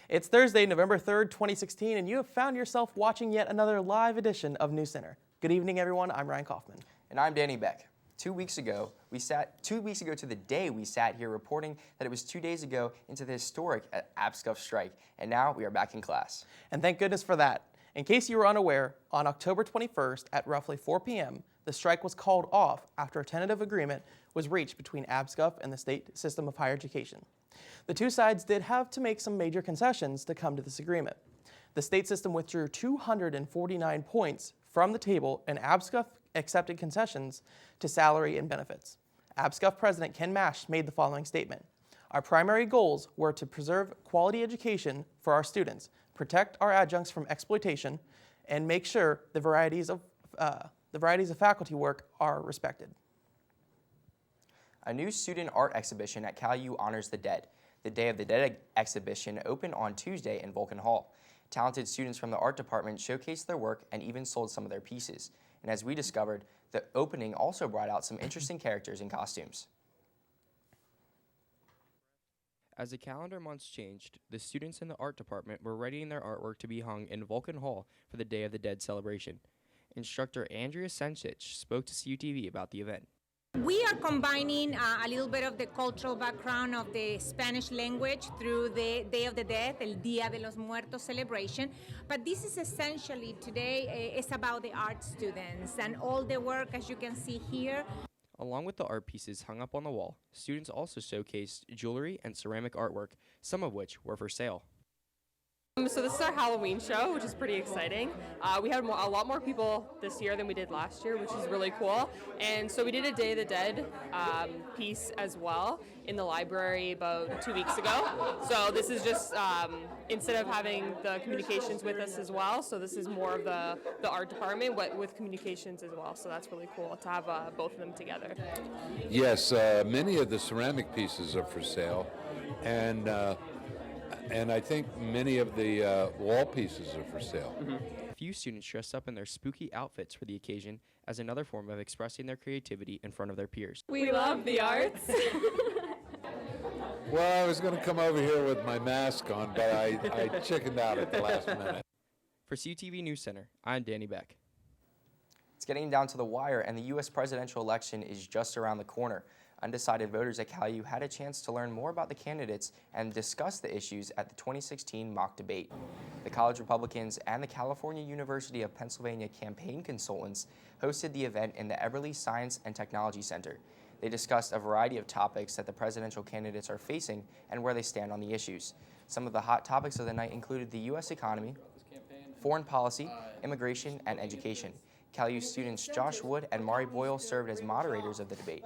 It's Thursday, November 3rd, 2016, and you have found yourself watching yet another live edition of Newscenter. Good evening, everyone. I'm Ryan Kaufman. And I'm Danny Beck. 2 weeks ago to the day we sat here reporting that it was 2 days ago into the historic ABSCUF strike, and now we are back in class. And thank goodness for that. In case you were unaware, on October 21st at roughly 4 p.m., the strike was called off after a tentative agreement was reached between ABSCUF and the state system of higher education. The two sides did have to make some major concessions to come to this agreement. The state system withdrew 249 points from the table, and ABSCUF accepted concessions to salary and benefits. ABSCUF President Ken Mash made the following statement: "Our primary goals were to preserve quality education for our students, protect our adjuncts from exploitation, and make sure the varieties of faculty work are respected." A new student art exhibition at CalU honors the dead. The Day of the Dead exhibition opened on Tuesday in Vulcan Hall. Talented students from the art department showcased their work and even sold some of their pieces. And as we discovered, the opening also brought out some interesting characters in costumes. As the calendar months changed, the students in the art department were readying their artwork to be hung in Vulcan Hall for the Day of the Dead celebration. Instructor Andrea Sencich spoke to CUTV about the event. We are combining a little bit of the cultural background of the Spanish language through the Day of the Dead, el Día de los Muertos celebration. But this is essentially today is about the art students and all the work, as you can see here. Along with the art pieces hung up on the wall, students also showcased jewelry and ceramic artwork, some of which were for sale. So this is our Halloween show, which is pretty exciting. We had a lot more people this year than we did last year, which is really cool. And so we did a Day of the Dead piece as well in the library about 2 weeks ago. So this is just, instead of having the communications with us as well, so this is more of the art department with communications as well. So that's really cool to have both of them together. Yes, many of the ceramic pieces are for sale. And I think many of the wall pieces are for sale. A few students dressed up in their spooky outfits for the occasion as another form of expressing their creativity in front of their peers. We love the arts. Well, I was going to come over here with my mask on, but I chickened out at the last minute. For CUTV Newscenter, I'm Danny Beck. It's getting down to the wire, and the U.S. presidential election is just around the corner. Undecided voters at CalU had a chance to learn more about the candidates and discuss the issues at the 2016 mock debate. The college Republicans and the California University of Pennsylvania campaign consultants hosted the event in the Eberly Science and Technology Center. They discussed a variety of topics that the presidential candidates are facing and where they stand on the issues. Some of the hot topics of the night included the U.S. economy, foreign policy, immigration, and education. CalU students Josh Wood and Mari Boyle served as moderators of the debate.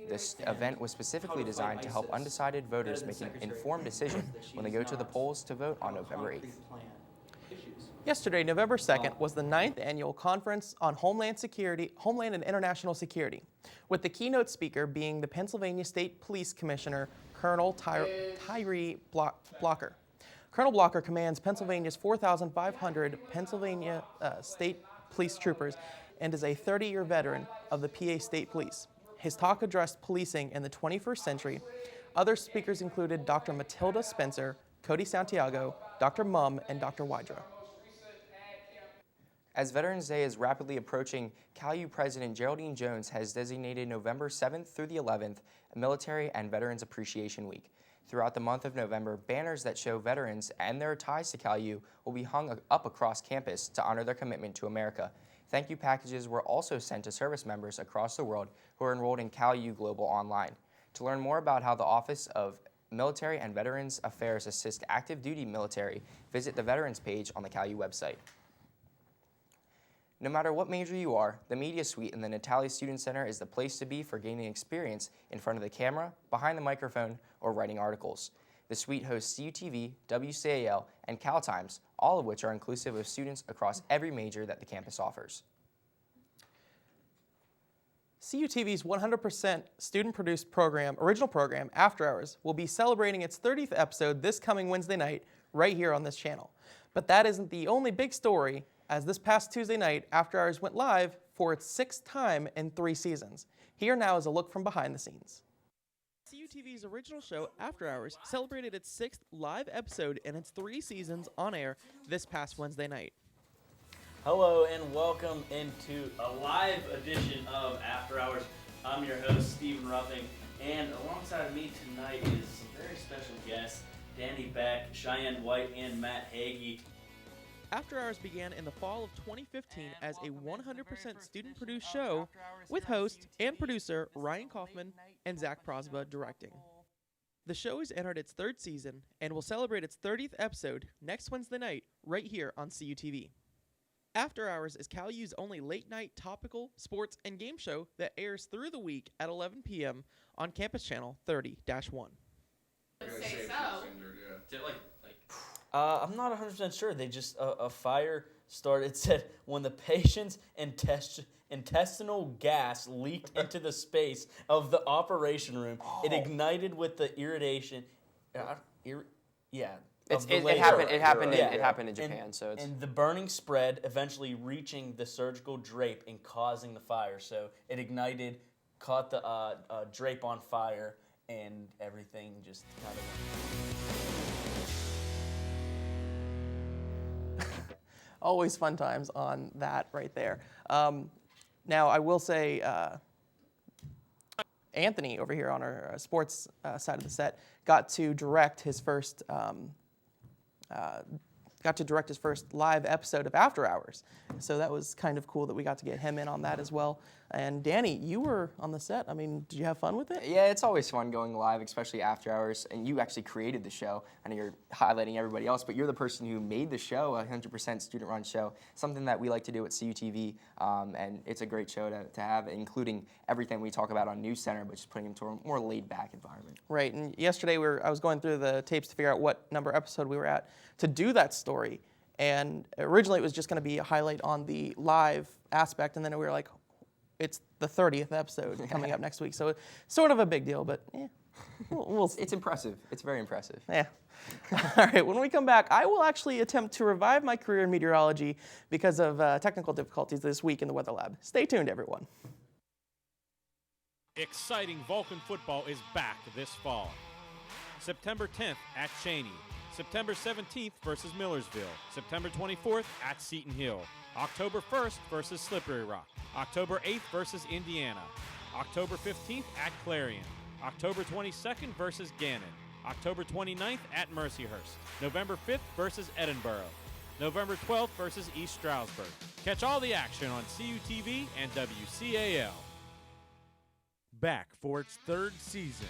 This event was specifically designed to help undecided voters make an informed decision when they go to the polls to vote on November 8th. Yesterday, November 2nd, was the 9th annual Conference on Homeland and International Security, with the keynote speaker being the Pennsylvania State Police Commissioner, Colonel Tyree Blocker. Colonel Blocker commands Pennsylvania's 4,500 Pennsylvania State Police troopers and is a 30-year veteran of the PA State Police. His talk addressed policing in the 21st century. Other speakers included Dr. Matilda Spencer, Cody Santiago, Dr. Mumm, and Dr. Wydra. As Veterans Day is rapidly approaching, CalU President Geraldine Jones has designated November 7th through the 11th a Military and Veterans Appreciation Week. Throughout the month of November, banners that show veterans and their ties to CalU will be hung up across campus to honor their commitment to America. Thank you packages were also sent to service members across the world who are enrolled in CalU Global Online. To learn more about how the Office of Military and Veterans Affairs assists active duty military, visit the Veterans page on the CalU website. No matter what major you are, the Media Suite in the Natalie Student Center is the place to be for gaining experience in front of the camera, behind the microphone, or writing articles. The suite hosts CUTV, WCAL, and Cal Times, all of which are inclusive of students across every major that the campus offers. CUTV's 100% student-produced original program, After Hours, will be celebrating its 30th episode this coming Wednesday night right here on this channel. But that isn't the only big story, as this past Tuesday night, After Hours went live for its 6th time in 3 seasons. Here now is a look from behind the scenes. CUTV's original show, After Hours, celebrated its 6th live episode in its 3 seasons on air this past Wednesday night. Hello and welcome into a live edition of After Hours. I'm your host, Stephen Ruffing, and alongside me tonight is some very special guests, Danny Beck, Cheyenne White, and Matt Hagee. After Hours began in the fall of 2015 as a 100% student-produced show with host and producer Ryan Kaufman and Zach Prosba directing. The show has entered its 3rd season and will celebrate its 30th episode next Wednesday night right here on CUTV. After Hours is CalU's only late-night topical, sports, and game show that airs through the week at 11 p.m. on Campus Channel 30-1. I'm not 100% sure. They just, a fire started. It said, when the patient's intestinal gas leaked into the space of the operation room, it ignited with the irradiation. It happened in Japan, and the burning spread, eventually reaching the surgical drape and causing the fire. So it ignited, caught the drape on fire, and everything just kind of Always fun times on that right there. Now, I will say, Anthony over here on our sports side of the set got to direct his first live episode of After Hours. So that was kind of cool that we got to get him in on that as well. And Danny, you were on the set. I mean, did you have fun with it? Yeah, it's always fun going live, especially After Hours. And you actually created the show. I know you're highlighting everybody else, but you're the person who made the show, a 100% student-run show, something that we like to do at CUTV. And it's a great show to have, including everything we talk about on Newscenter, but just putting them to a more laid-back environment. Right. And yesterday I was going through the tapes to figure out what number episode we were at to do that story. And originally it was just going to be a highlight on the live aspect, and then we were like, it's the 30th episode coming up next week. So it's sort of a big deal, but yeah, we'll see. It's impressive. It's very impressive. Yeah. All right, when we come back, I will actually attempt to revive my career in meteorology because of technical difficulties this week in the Weather Lab. Stay tuned, everyone. Exciting Vulcan football is back this fall. September 10th at Cheney. September 17th versus Millersville. September 24th at Seton Hill. October 1st versus Slippery Rock. October 8th versus Indiana. October 15th at Clarion. October 22nd versus Gannon. October 29th at Mercyhurst. November 5th versus Edinburgh. November 12th versus East Stroudsburg. Catch all the action on CUTV and WCAL. Back for its 3rd season.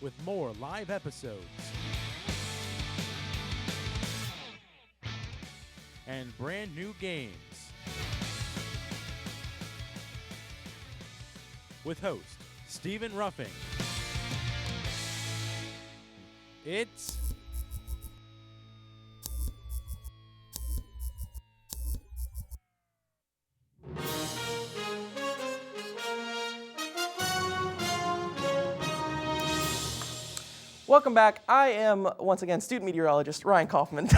With more live episodes and brand new games. With host Stephen Ruffing. It's Welcome back. I am, once again, student meteorologist Ryan Kaufman.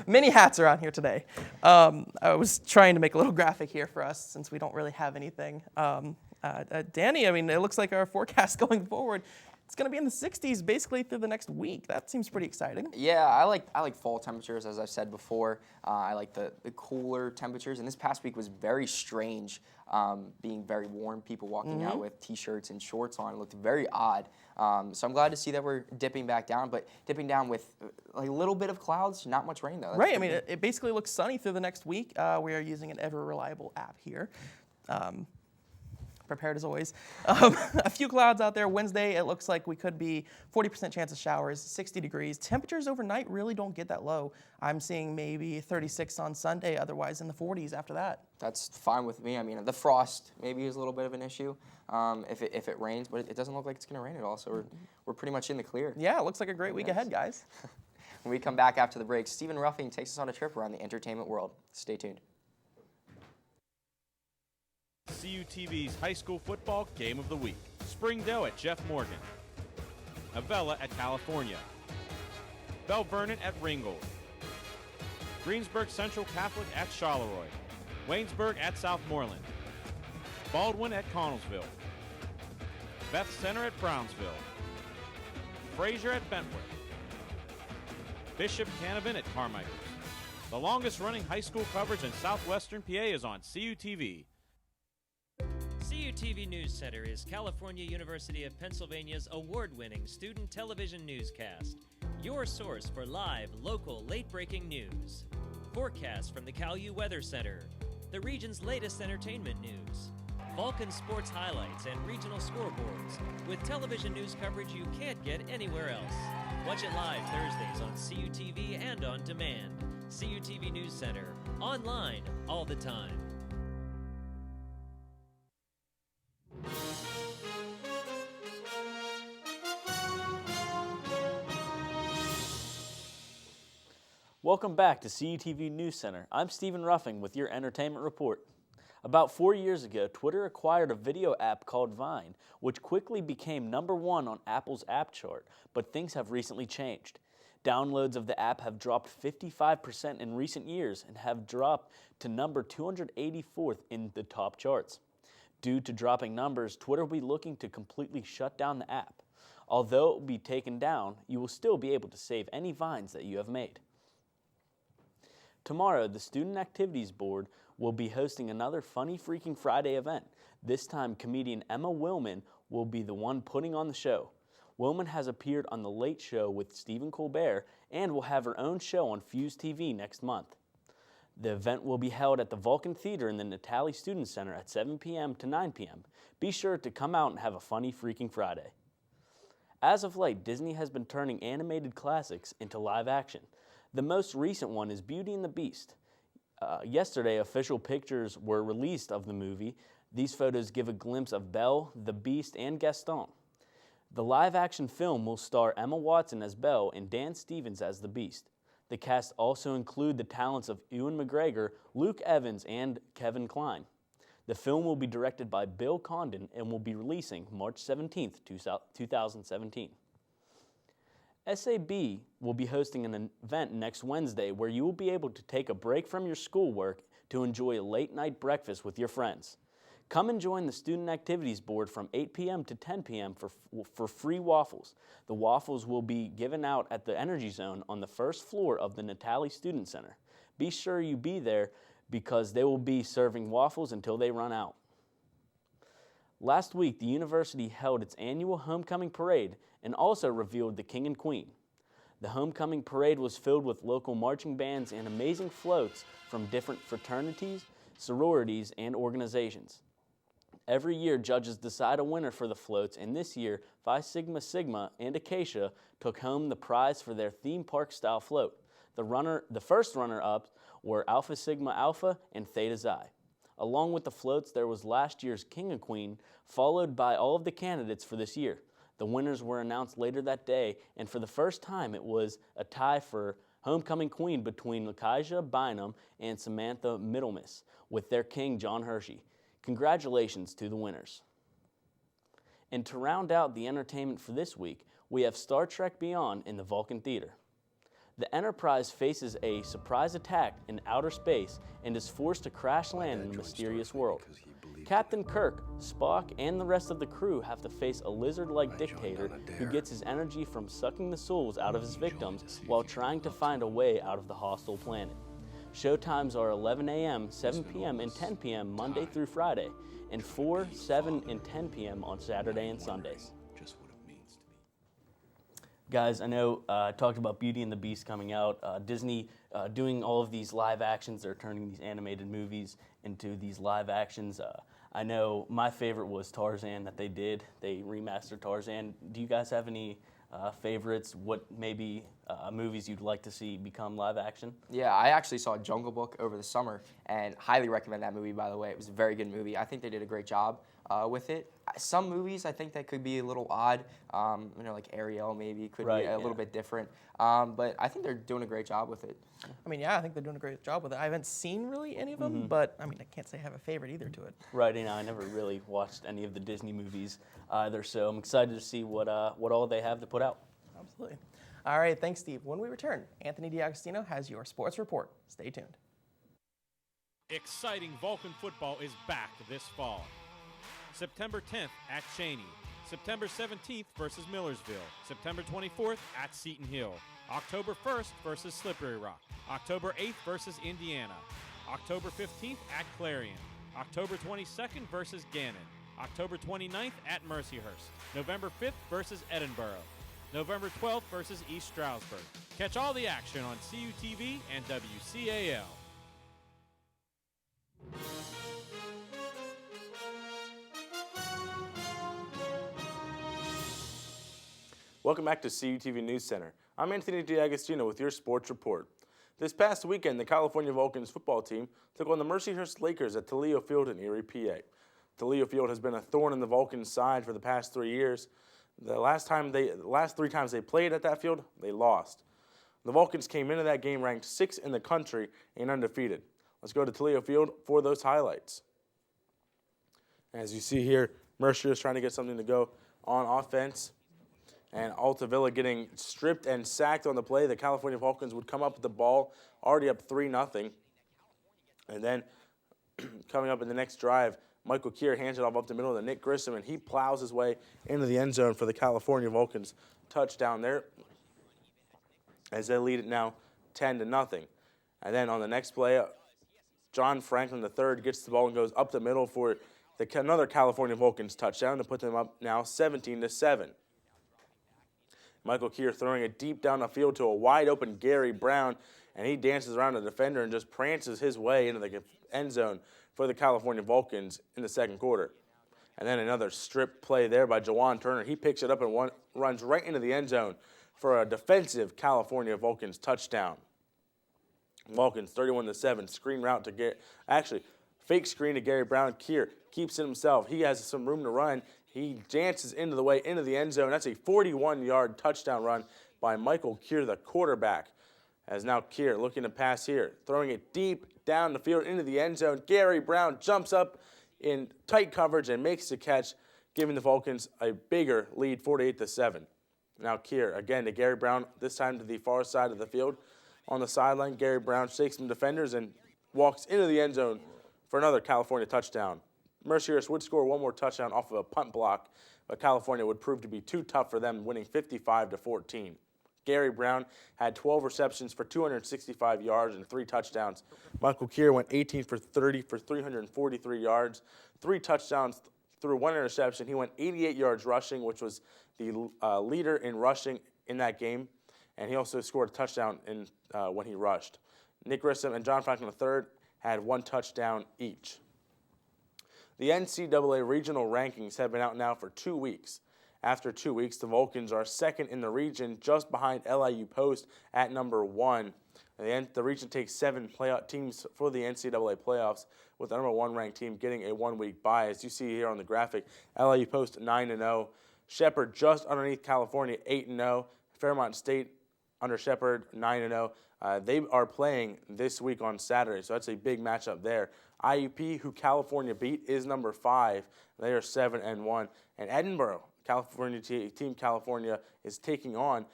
Many hats around here today. I was trying to make a little graphic here for us since we don't really have anything. Danny, I mean, it looks like our forecast going forward, it's going to be in the 60s basically through the next week. That seems pretty exciting. Yeah, I like fall temperatures, as I've said before. I like the cooler temperatures, and this past week was very strange, being very warm. People walking out with T-shirts and shorts on. It looked very odd. So I'm glad to see that we're dipping back down, but dipping down with a little bit of clouds, not much rain, though. That's right, I mean, it basically looks sunny through the next week. We are using an ever-reliable app here. Prepared as always. A few clouds out there. Wednesday, it looks like we could be 40% chance of showers, 60 degrees. Temperatures overnight really don't get that low. I'm seeing maybe 36 on Sunday, otherwise in the 40s after that. That's fine with me. I mean, the frost maybe is a little bit of an issue if it rains, but it doesn't look like it's going to rain at all, so we're pretty much in the clear. Yeah, it looks like a great week ahead, guys. When we come back after the break, Stephen Ruffing takes us on a trip around the entertainment world. Stay tuned. CUTV's High School Football Game of the Week. Springdale at Jeff Morgan. Avella at California. Bell Vernon at Ringgold. Greensburg Central Catholic at Charleroi. Waynesburg at Southmoreland. Baldwin at Connellsville, Beth Center at Brownsville, Fraser at Bentwood, Bishop Canavan at Carmichael. The longest running high school coverage in southwestern PA is on CUTV. CUTV Newscenter is California University of Pennsylvania's award-winning student television newscast. Your source for live, local, late-breaking news. Forecasts from the CalU Weather Center. The region's latest entertainment news. Vulcan sports highlights and regional scoreboards. With television news coverage you can't get anywhere else. Watch it live Thursdays on CUTV and on demand. CUTV Newscenter. Online all the time. Welcome back to CUTV Newscenter. I'm Stephen Ruffing with your entertainment report. About 4 years ago, Twitter acquired a video app called Vine, which quickly became #1 on Apple's app chart, but things have recently changed. Downloads of the app have dropped 55% in recent years and have dropped to number 284th in the top charts. Due to dropping numbers, Twitter will be looking to completely shut down the app. Although it will be taken down, you will still be able to save any Vines that you have made. Tomorrow, the Student Activities Board will be hosting another Funny Freaking Friday event. This time, comedian Emma Willman will be the one putting on the show. Willman has appeared on The Late Show with Stephen Colbert and will have her own show on Fuse TV next month. The event will be held at the Vulcan Theater in the Natali Student Center at 7 p.m. to 9 p.m. Be sure to come out and have a Funny Freaking Friday. As of late, Disney has been turning animated classics into live action. The most recent one is Beauty and the Beast. Yesterday, official pictures were released of the movie. These photos give a glimpse of Belle, the Beast, and Gaston. The live-action film will star Emma Watson as Belle and Dan Stevens as the Beast. The cast also include the talents of Ewan McGregor, Luke Evans, and Kevin Kline. The film will be directed by Bill Condon and will be releasing March 17, 2017. SAB will be hosting an event next Wednesday where you will be able to take a break from your schoolwork to enjoy a late-night breakfast with your friends. Come and join the Student Activities Board from 8 p.m. to 10 p.m. for free waffles. The waffles will be given out at the Energy Zone on the first floor of the Natali Student Center. Be sure you be there because they will be serving waffles until they run out. Last week, the university held its annual homecoming parade and also revealed the King and Queen. The homecoming parade was filled with local marching bands and amazing floats from different fraternities, sororities, and organizations. Every year, judges decide a winner for the floats, and this year, Phi Sigma Sigma and Acacia took home the prize for their theme park-style float. The first runner-ups were Alpha Sigma Alpha and Theta Xi. Along with the floats, there was last year's King and Queen, followed by all of the candidates for this year. The winners were announced later that day, and for the first time, it was a tie for Homecoming Queen between Lakeisha Bynum and Samantha Middlemiss, with their king, John Hershey. Congratulations to the winners. And to round out the entertainment for this week, we have Star Trek Beyond in the Vulcan Theater. The Enterprise faces a surprise attack in outer space and is forced to crash land in a mysterious world. Captain Kirk, Spock, and the rest of the crew have to face a lizard-like dictator who gets his energy from sucking the souls out of his victims while trying to find a way out of the hostile planet. Showtimes are 11 a.m., 7 p.m., and 10 p.m. Monday through Friday, and 4, 7, and 10 p.m. on Saturday and Sundays. Guys, I know I talked about Beauty and the Beast coming out. Disney doing all of these live actions. They're turning these animated movies into these live actions. I know my favorite was Tarzan that they did. They remastered Tarzan. Do you guys have any favorites? What maybe movies you'd like to see become live action? Yeah, I actually saw Jungle Book over the summer and highly recommend that movie, by the way. It was a very good movie. I think they did a great job with it. Some movies I think that could be a little odd, like Ariel maybe could be a little bit different, but I think they're doing a great job with it. I mean, yeah, I think they're doing a great job with it. I haven't seen really any of them, but I mean, I can't say I have a favorite either to it. Right, I never really watched any of the Disney movies either, so I'm excited to see what all they have to put out. Absolutely. All right, thanks, Steve. When we return, Anthony D'Agostino has your sports report. Stay tuned. Exciting Vulcan football is back this fall. September 10th at Cheney. September 17th versus Millersville. September 24th at Seton Hill. October 1st versus Slippery Rock. October 8th versus Indiana. October 15th at Clarion. October 22nd versus Gannon. October 29th at Mercyhurst. November 5th versus Edinburgh. November 12th versus East Stroudsburg. Catch all the action on CUTV and WCAL. Welcome back to CUTV Newscenter. I'm Anthony D'Agostino with your sports report. This past weekend, the California Vulcans football team took on the Mercyhurst Lakers at Toledo Field in Erie, PA. Toledo Field has been a thorn in the Vulcans' side for the past 3 years. The last 3 times they played at that field, they lost. The Vulcans came into that game ranked 6th in the country and undefeated. Let's go to Toledo Field for those highlights. As you see here, Mercer is trying to get something to go on offense. And Altavilla getting stripped and sacked on the play. The California Vulcans would come up with the ball, already up 3-0. And then coming up in the next drive, Michael Keir hands it off up the middle to Nick Grissom, and he plows his way into the end zone for the California Vulcans touchdown there, as they lead it now 10-0. And then on the next play, John Franklin III gets the ball and goes up the middle for another California Vulcans touchdown to put them up now 17-7. Michael Keir throwing it deep down the field to a wide-open Gary Brown, and he dances around the defender and just prances his way into the end zone for the California Vulcans in the second quarter. And then another strip play there by Jawan Turner. He picks it up and runs right into the end zone for a defensive California Vulcans touchdown. Vulcans 31-7, screen route to fake screen to Gary Brown. Keir keeps it himself. He has some room to run. He dances into the end zone. That's a 41-yard touchdown run by Michael Keir, the quarterback. As now Keir looking to pass here, throwing it deep down the field into the end zone. Gary Brown jumps up in tight coverage and makes the catch, giving the Vulcans a bigger lead, 48-7. Now Keir again to Gary Brown, this time to the far side of the field. On the sideline, Gary Brown shakes some defenders and walks into the end zone for another California touchdown. Mercyhurst would score one more touchdown off of a punt block, but California would prove to be too tough for them, winning 55-14. Gary Brown had 12 receptions for 265 yards and 3 touchdowns. Michael Keir went 18 for 30 for 343 yards, 3 touchdowns through 1 interception. He went 88 yards rushing, which was the leader in rushing in that game, and he also scored a touchdown when he rushed. Nick Grissom and John Franklin III had 1 touchdown each. The NCAA regional rankings have been out now for 2 weeks. After 2 weeks, the Vulcans are second in the region, just behind LIU Post at number 1. The region takes 7 playoff teams for the NCAA playoffs, with the number 1 ranked team getting a 1-week bye. As you see here on the graphic, LIU Post 9-0, Shepherd just underneath California 8-0, Fairmont State under Shepherd 9-0. They are playing this week on Saturday, so that's a big matchup there. IUP, who California beat, is number 5. They are 7-1. And Edinburgh, Team California is taking on,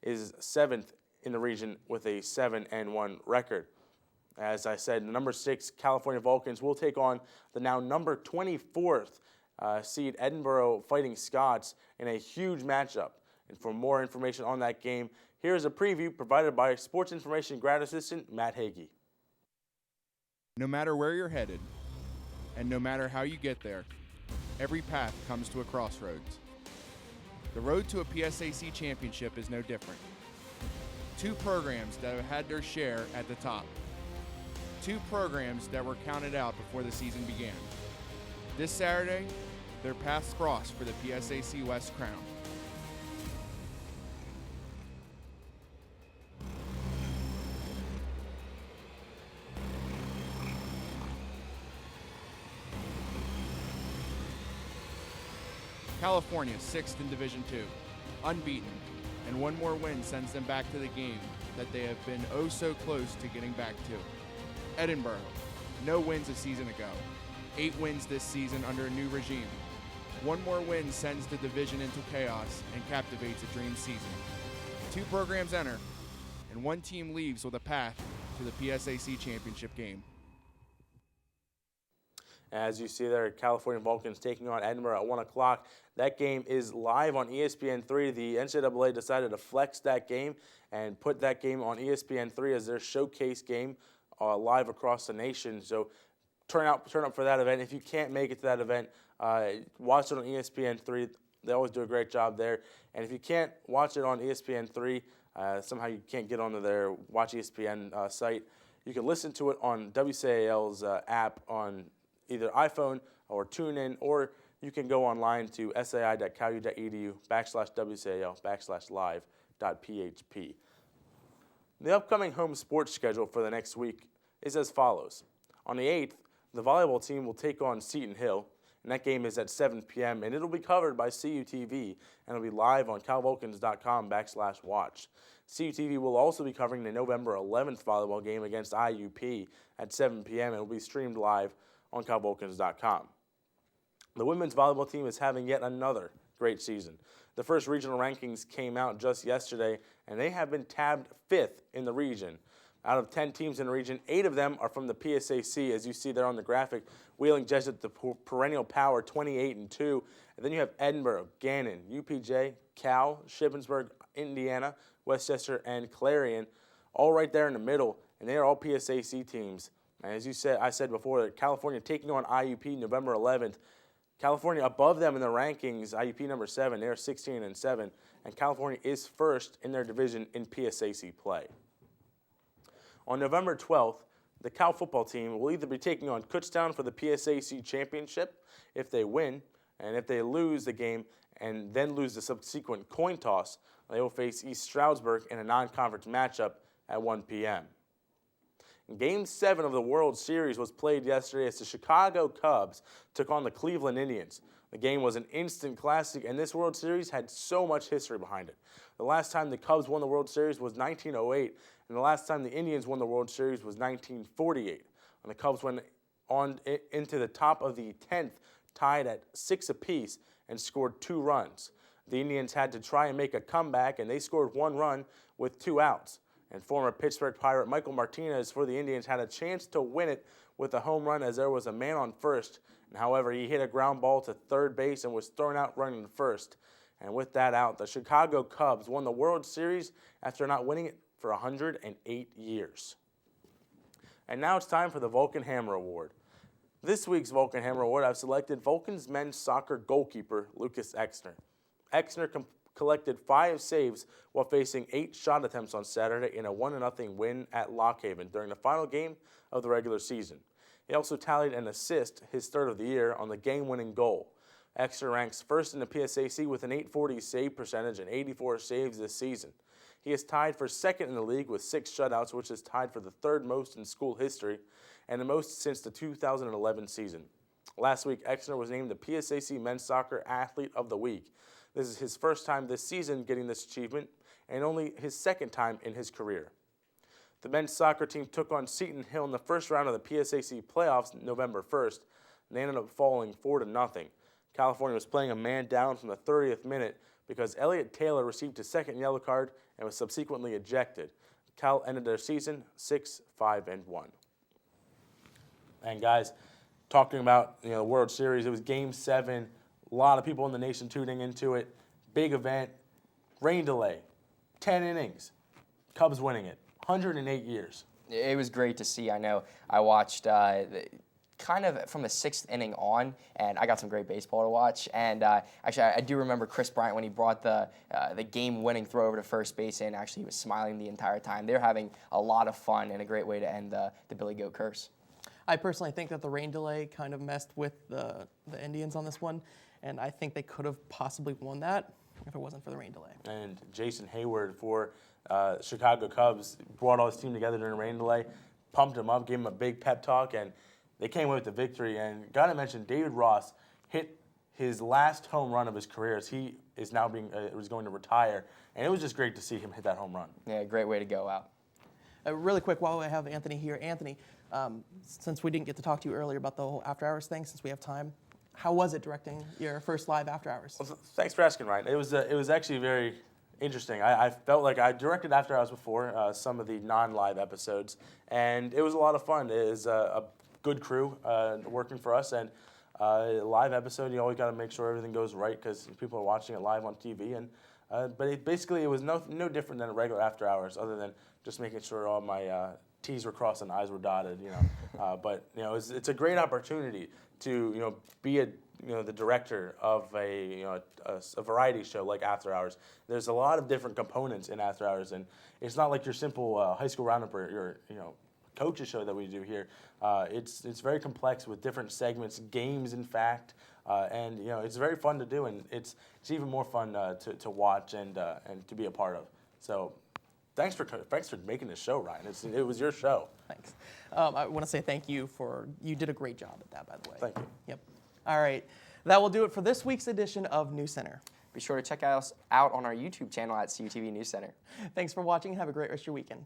is 7th in the region with a 7-1 record. As I said, the number 6 California Vulcans will take on the now number 24th seed Edinburgh Fighting Scots in a huge matchup. And for more information on that game, here's a preview provided by Sports Information Grad Assistant Matt Hagee. No matter where you're headed, and no matter how you get there, every path comes to a crossroads. The road to a PSAC championship is no different. 2 programs that have had their share at the top. 2 programs that were counted out before the season began. This Saturday, their paths cross for the PSAC West crown. California 6th in Division II, unbeaten, and 1 more win sends them back to the game that they have been oh so close to getting back to. Edinburgh, no wins a season ago, 8 wins this season under a new regime. 1 more win sends the division into chaos and captivates a dream season. 2 programs enter, and 1 team leaves with a path to the PSAC championship game. As you see there, California Vulcans taking on Edinburgh at 1 o'clock. That game is live on ESPN3. The NCAA decided to flex that game and put that game on ESPN3 as their showcase game live across the nation. So turn up for that event. If you can't make it to that event, watch it on ESPN3. They always do a great job there. And if you can't watch it on ESPN3, somehow you can't get onto their Watch ESPN site, you can listen to it on WCAL's app on either iPhone or TuneIn, or you can go online to sai.calu.edu/WCAL/live.php. The upcoming home sports schedule for the next week is as follows. On the 8th, the volleyball team will take on Seton Hill, and that game is at 7 p.m., and it'll be covered by CUTV, and it'll be live on calvulcans.com/watch. CUTV will also be covering the November 11th volleyball game against IUP at 7 p.m., and it will be streamed live on calvulcans.com. The women's volleyball team is having yet another great season. The first regional rankings came out just yesterday, and they have been tabbed 5th in the region. Out of 10 teams in the region, 8 of them are from the PSAC, as you see there on the graphic. Wheeling Jesuit, the perennial power, 28-2. And then you have Edinburgh, Gannon, UPJ, Cal, Shippensburg, Indiana, Westchester, and Clarion, all right there in the middle, and they are all PSAC teams. And as I said before, California taking on IUP November 11th. California above them in the rankings, IUP number 7, they're 16-7, and California is first in their division in PSAC play. On November 12th, the Cal football team will either be taking on Kutztown for the PSAC championship if they win, and if they lose the game and then lose the subsequent coin toss, they will face East Stroudsburg in a non-conference matchup at 1 p.m. Game 7 of the World Series was played yesterday as the Chicago Cubs took on the Cleveland Indians. The game was an instant classic, and this World Series had so much history behind it. The last time the Cubs won the World Series was 1908, and the last time the Indians won the World Series was 1948. And the Cubs went on into the top of the 10th, tied at 6 apiece, and scored 2 runs. The Indians had to try and make a comeback, and they scored 1 run with 2 outs. And former Pittsburgh Pirate Michael Martinez for the Indians had a chance to win it with a home run as there was a man on first. And however, he hit a ground ball to third base and was thrown out running to first. And with that out, the Chicago Cubs won the World Series after not winning it for 108 years. And now it's time for the Vulcan Hammer Award. This week's Vulcan Hammer Award, I've selected Vulcan's men's soccer goalkeeper, Lucas Exner. Exner collected 5 saves while facing 8 shot attempts on Saturday in a 1-0 win at Lock Haven during the final game of the regular season. He also tallied an assist, his 3rd of the year, on the game-winning goal. Exner ranks first in the PSAC with an .840 save percentage and 84 saves this season. He is tied for 2nd in the league with 6 shutouts, which is tied for the 3rd most in school history and the most since the 2011 season. Last week, Exner was named the PSAC Men's Soccer Athlete of the Week. This is his first time this season getting this achievement and only his 2nd time in his career. The men's soccer team took on Seton Hill in the first round of the PSAC playoffs November 1st, and they ended up falling 4-0. California was playing a man down from the 30th minute because Elliott Taylor received his 2nd yellow card and was subsequently ejected. Cal ended their season 6-5-1. And guys, talking about the World Series, it was Game 7. A lot of people in the nation tuning into it. Big event. Rain delay. 10 innings. Cubs winning it. 108 years. It was great to see. I know I watched kind of from the 6th inning on, and I got some great baseball to watch. And actually, I do remember Chris Bryant when he brought the game-winning throw over to first base in. Actually, he was smiling the entire time. They're having a lot of fun and a great way to end the Billy Goat curse. I personally think that the rain delay kind of messed with the Indians on this one, and I think they could have possibly won that if it wasn't for the rain delay. And Jason Hayward for Chicago Cubs brought all his team together during the rain delay, pumped him up, gave him a big pep talk, and they came away with the victory. And got to mention, David Ross hit his last home run of his career as he is now was going to retire, and it was just great to see him hit that home run. Yeah, great way to go out. Really quick, while I have Anthony here, Anthony, since we didn't get to talk to you earlier about the whole after hours thing, since we have time, how was it directing your first live after hours? Well, thanks for asking, Ryan. It was actually very interesting. I felt like I directed after hours before some of the non-live episodes, and it was a lot of fun. It is a good crew working for us, and live episode, you always got to make sure everything goes right because people are watching it live on TV. And but it was no different than a regular after hours, other than just making sure all my T's were crossed and I's were dotted. But it's a great opportunity to be the director of a variety show like After Hours. There's a lot of different components in After Hours, and it's not like your simple high school roundup or your coaches show that we do here. It's very complex with different segments, games in fact, and it's very fun to do, and it's even more fun to watch and to be a part of. So thanks for making this show, Ryan. It was your show. Thanks. I want to say thank you you did a great job at that, by the way. Thank you. Yep. All right. That will do it for this week's edition of Newscenter. Be sure to check us out on our YouTube channel at CUTV Newscenter. Thanks for watching and have a great rest of your weekend.